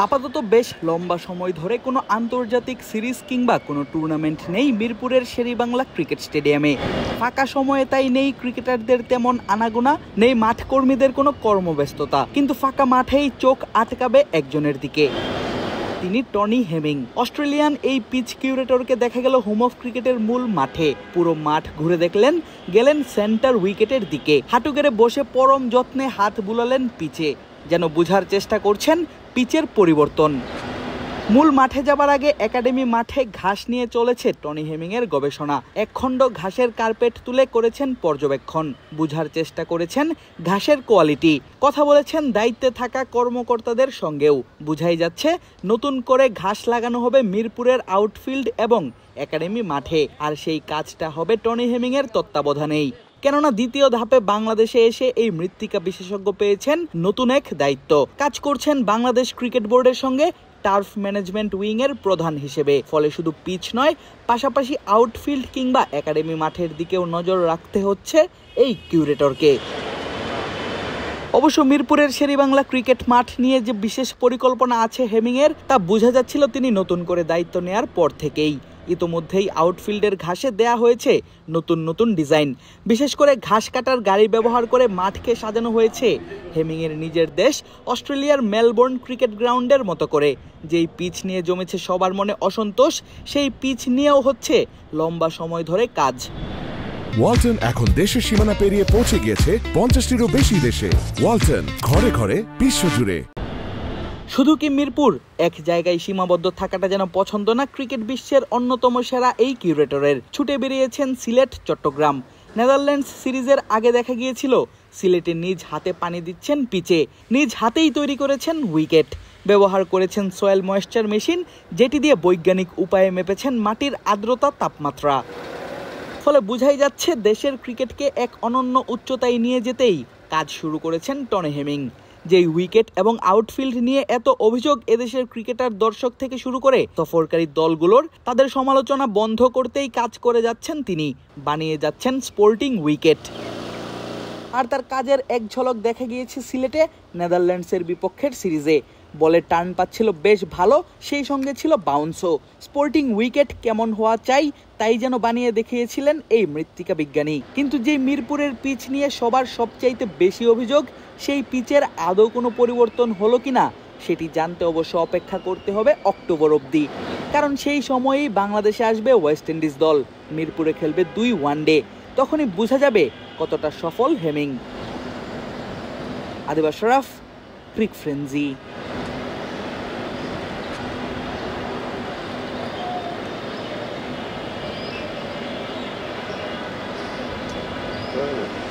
আপাতত বেশ লম্বা সময় ধরে কোনো আন্তর্জাতিক সিরিজ কিংবা কোনো টুর্নামেন্ট নেই মিরপুরের শেরেবাংলা ক্রিকেট স্টেডিয়ামে। ফাঁকা সময়ে তাই নেই ক্রিকেটারদের তেমন আনাগোনা, নেই মাঠ কর্মীদের কোনো কর্মব্যস্ততা, কিন্তু ফাঁকা মাঠেই চোখ আটকাবে একজনের দিকে। তিনি টনি হেমিং। অস্ট্রেলিয়ান এই পিচ কিউরেটরকে দেখা গেল হোম অফ ক্রিকেটের মূল মাঠে। পুরো মাঠ ঘুরে দেখলেন, গেলেন সেন্টার উইকেটের দিকে, হাঁটু গেড়ে বসে পরম যত্নে হাত বুলালেন পিচে, যেন বোঝার চেষ্টা করছেন পিচের পরিবর্তন। মূল মাঠে যাবার আগে একাডেমি মাঠে ঘাস নিয়ে চলেছে টনি হেমিং এর গবেষণা। একখণ্ড ঘাসের কার্পেট তুলে করেছেন পর্যবেক্ষণ, বুঝার চেষ্টা করেছেন ঘাসের কোয়ালিটি, কথা বলেছেন দায়িত্বে থাকা কর্মকর্তাদের সঙ্গেও। বুঝাই যাচ্ছে নতুন করে ঘাস লাগানো হবে মিরপুরের আউটফিল্ড এবং একাডেমি মাঠে, আর সেই কাজটা হবে টনি হেমিং এর তত্ত্বাবধানেই। কেননা দ্বিতীয় ধাপে বাংলাদেশে এসে এই মৃত্তিকা বিশেষজ্ঞ পেয়েছেন নতুন এক দায়িত্ব। কাজ করছেন বাংলাদেশ ক্রিকেট বোর্ডের সঙ্গে টার্ফ ম্যানেজমেন্ট উইং এর প্রধান হিসেবে। ফলে শুধু পিচ নয়, পাশাপাশি আউটফিল্ড কিংবা একাডেমি মাঠের দিকেও নজর রাখতে হচ্ছে এই কিউরেটরকে। অবশ্য মিরপুরের শেরেবাংলা ক্রিকেট মাঠ নিয়ে যে বিশেষ পরিকল্পনা আছে হেমিং এর, তা বোঝা যাচ্ছিল তিনি নতুন করে দায়িত্ব নেয়ার পর থেকেই। ইতোমধ্যেই আউটফিল্ডের ঘাসে দেয়া হয়েছে নতুন নতুন ডিজাইন। বিশেষ করে ঘাস কাটার গাড়ি ব্যবহার করে মাঠকে সাজানো হয়েছে হেমিং এর নিজের দেশ অস্ট্রেলিয়ার মেলবোর্ন ক্রিকেট গ্রাউন্ডের মতো করে। যেই পিচ নিয়ে জমেছে সবার মনে অসন্তোষ, সেই পিচ নিয়েও হচ্ছে লম্বা সময় ধরে কাজ। ওয়ালটন এখন দেশের সীমানা পেরিয়ে পৌঁছে গিয়েছে 50টিরও বেশি দেশে। ওয়ালটন, ঘরে ঘরে বিশ্বজুড়ে। শুধু কি মিরপুর এক জায়গায় সীমাবদ্ধ থাকাটা যেন পছন্দ না ক্রিকেট বিশ্বের অন্যতম সেরা এই কিউরেটরের। ছুটে বেরিয়েছেন সিলেট, চট্টগ্রাম। নেদারল্যান্ডস সিরিজের আগে দেখা গিয়েছিল সিলেটে নিজ হাতে পানি দিচ্ছেন পিচে, নিজ হাতেই তৈরি করেছেন উইকেট, ব্যবহার করেছেন সয়েল ময়েশ্চার মেশিন, যেটি দিয়ে বৈজ্ঞানিক উপায়ে মেপেছেন মাটির আর্দ্রতা, তাপমাত্রা। ফলে বোঝাই যাচ্ছে দেশের ক্রিকেটকে এক অনন্য উচ্চতায় নিয়ে যেতেই কাজ শুরু করেছেন টনি হেমিং। যেই উইকেট এবং আউটফিল্ড নিয়ে এত অভিযোগ এদেশের ক্রিকেটার, দর্শক থেকে শুরু করে সফরকারী দলগুলোর, তাদের সমালোচনা বন্ধ করতেই কাজ করে যাচ্ছেন তিনি। বানিয়ে যাচ্ছেন স্পোর্টিং উইকেট। আর তার কাজের এক ঝলক দেখা গিয়েছে সিলেটে নেদারল্যান্ডসের বিপক্ষের সিরিজে। বলের টার্ন পাচ্ছিল বেশ ভালো, সেই সঙ্গে ছিল বাউন্সও। স্পোর্টিং উইকেট কেমন হওয়া চাই তাই যেন বানিয়ে দেখিয়েছিলেন এই মৃত্তিকা বিজ্ঞানী। কিন্তু যে মিরপুরের পিচ নিয়ে সবার সবচাইতে বেশি অভিযোগ, সেই পিচের আদৌ কোনো পরিবর্তন হলো কিনা সেটি জানতে অবশ্য অপেক্ষা করতে হবে অক্টোবর অবধি। কারণ সেই সময়েই বাংলাদেশে আসবে ওয়েস্ট ইন্ডিজ দল, মিরপুরে খেলবে 2 ওয়ানডে। তখনই বোঝা যাবে কতটা সফল হেমিং। Adiba Sharaf, crick frenzy. Right.